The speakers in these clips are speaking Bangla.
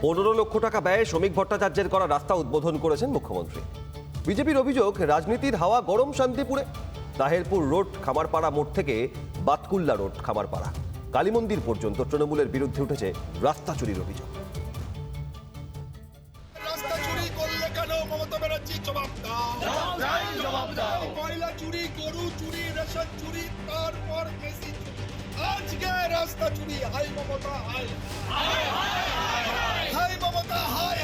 15 লক্ষ টাকা ব্যয়ে শ্রমিক ভট্টাচার্যের করা রাস্তা উদ্বোধন করেছেন মুখ্যমন্ত্রী। বিজেপির অভিযোগ, রাজনীতির হাওয়া গরম শান্তিপুরে। তাহেরপুর রোড খামারপাড়া মোড় থেকে বাতকুল্লা রোড খামারপাড়া কালীমন্দির পর্যন্ত তৃণমূলের বিরুদ্ধে উঠেছে রাস্তা চুরির অভিযোগ। রাস্তা চুরি করলে কেন মমতা ব্যানার্জি? জবাব দাও। কয়লা চুরি, গরু চুরি, রেশন চুরি, তারপর বেশি চুরি। আজকে রাস্তা চুরি। হাই মমতা, হাই মমতা, হাই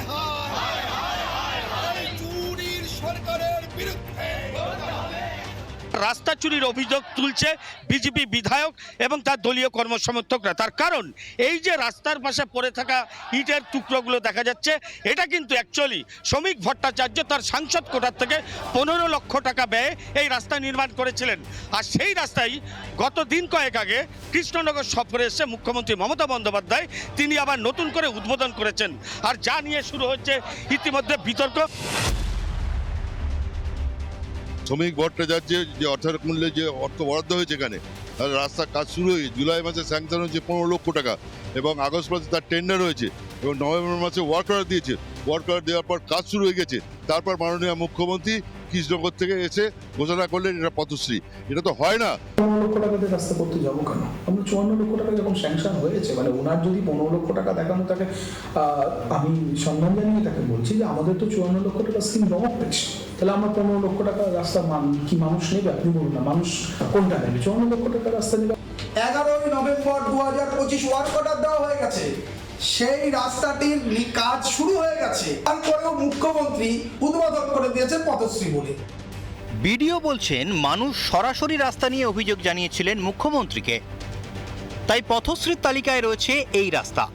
চুরির সরকারের বিরুদ্ধে। রাস্তা চুরির অভিযোগ তুলছে বিজেপি বিধায়ক এবং তার দলীয় কর্মসমর্থকরা। তার কারণ, এই যে রাস্তার পাশে পড়ে থাকা ইটের টুকরোগুলো দেখা যাচ্ছে, এটা কিন্তু অ্যাকচুয়ালি শ্রমিক ভট্টাচার্য তার সাংসদ কোটার থেকে 15 লক্ষ টাকা ব্যয়ে এই রাস্তা নির্মাণ করেছিলেন। আর সেই রাস্তায় গত দিন কয়েক আগে কৃষ্ণনগর সফরে এসে মুখ্যমন্ত্রী মমতা বন্দ্যোপাধ্যায় তিনি আবার নতুন করে উদ্বোধন করেছেন। আর যা নিয়ে শুরু হচ্ছে ইতিমধ্যে বিতর্ক। শ্রমিক ভট্টাচার্যের যে অর্থাৎমূল্যে যে অর্থ বরাদ্দ হয়েছে এখানে, আর রাস্তার কাজ শুরু হয়েছে। জুলাই মাসে স্যাংশন হয়েছে 15 লক্ষ টাকা এবং আগস্ট মাসে তার টেন্ডার হয়েছে এবং নভেম্বর মাসে ওয়ার্ক অর্ডার দিয়েছে। ওয়ার্ক অর্ডার দেওয়ার পর কাজ শুরু হয়ে গেছে। তারপর মাননীয় মুখ্যমন্ত্রী কৃষ্ণনগর থেকে এসে ঘোষণা করলেন এটা পথশ্রী। এটা তো হয় না। 15 লক্ষ টাকা দিয়ে রাস্তা করতে যাবো কেন? আমরা 54 লক্ষ টাকা যখন স্যাংশন হয়েছে, মানে ওনার যদি 15 লক্ষ টাকা দেখানো তাকে, আমি সম্মান জানিয়ে তাকে বলছি যে আমাদের তো 54 লক্ষ টাকা স্কিম জমা হয়েছে, তাহলে আমরা 15 লক্ষ টাকা রাস্তা কি মানুষ নেবে? আপনি বলুন না, মানুষ কোনটা নেবে? 54 লক্ষ টাকা রাস্তা নেবে। 11ই নভেম্বর 2025 ওয়ার্ক অর্ডার দেওয়া হয়ে গেছে। সেই রাস্তাটির কাজ শুরু হয়ে গেছে। তারপরেও মুখ্যমন্ত্রী উদ্বোধন করে দিয়েছেন পথশ্রী বলে। বিডিও বলছেন, মানুষ সরাসরি রাস্তা নিয়ে অভিযোগ জানিয়েছিলেন মুখ্যমন্ত্রীকে, তাই পথশ্রীর তালিকায় রয়েছে এই রাস্তা।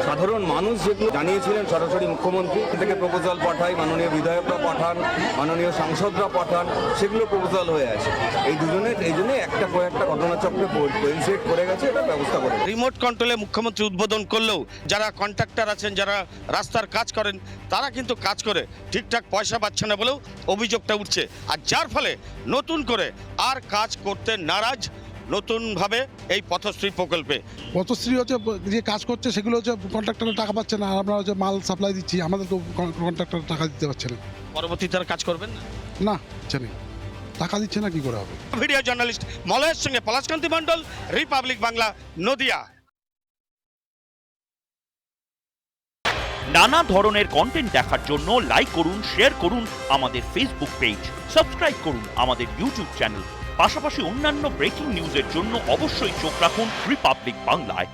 সাধারণ মানুষ যেগুলো জানিয়েছিলেন সরাসরি মুখ্যমন্ত্রী থেকে প্রপোজাল পাঠায়, মাননীয় বিধায়করা পাঠান, মাননীয় সাংসদরা পাঠান, সেগুলো প্রপোজাল হয়ে আছে। এই জন্য একটা কয়েকটা ঘটনাচক্রে কোইনসাইড করে গেছে, এটা ব্যবস্থা করে। রিমোট কন্ট্রোলে মুখ্যমন্ত্রী উদ্বোধন করলেও যারা কন্ট্রাক্টর আছেন, যারা রাস্তার কাজ করেন, তারা কিন্তু কাজ করে ঠিকঠাক পয়সা পাচ্ছে না বলেও অভিযোগটা উঠছে। আর যার ফলে নতুন করে আর কাজ করতে নারাজ নতুনভাবে এই পথশ্রী প্রকল্পে। পথশ্রী হচ্ছে যে কাজ করছে সেগুলো হচ্ছে কন্ট্রাক্টর টাকা পাচ্ছে না, আর আমরা হচ্ছে মাল সাপ্লাই দিচ্ছি, আমাদের তো কন্ট্রাক্টর টাকা দিতে পারছে না। পরবর্তীতে আর কাজ করবেন না? না, হচ্ছে না, টাকা দিচ্ছে না, কি করে হবে? ভিডিও জার্নালিস্ট মলয়ের সঙ্গে পলাশকান্তি মণ্ডল, রিপাবলিক বাংলা, নদিয়া। নানা ধরনের কন্টেন্ট দেখার জন্য লাইক করুন, শেয়ার করুন আমাদের ফেসবুক পেজ, সাবস্ক্রাইব করুন আমাদের ইউটিউব চ্যানেল। পাশাপাশি অন্যান্য ব্রেকিং নিউজের জন্য অবশ্যই চোখ রাখুন রিপাবলিক বাংলায়।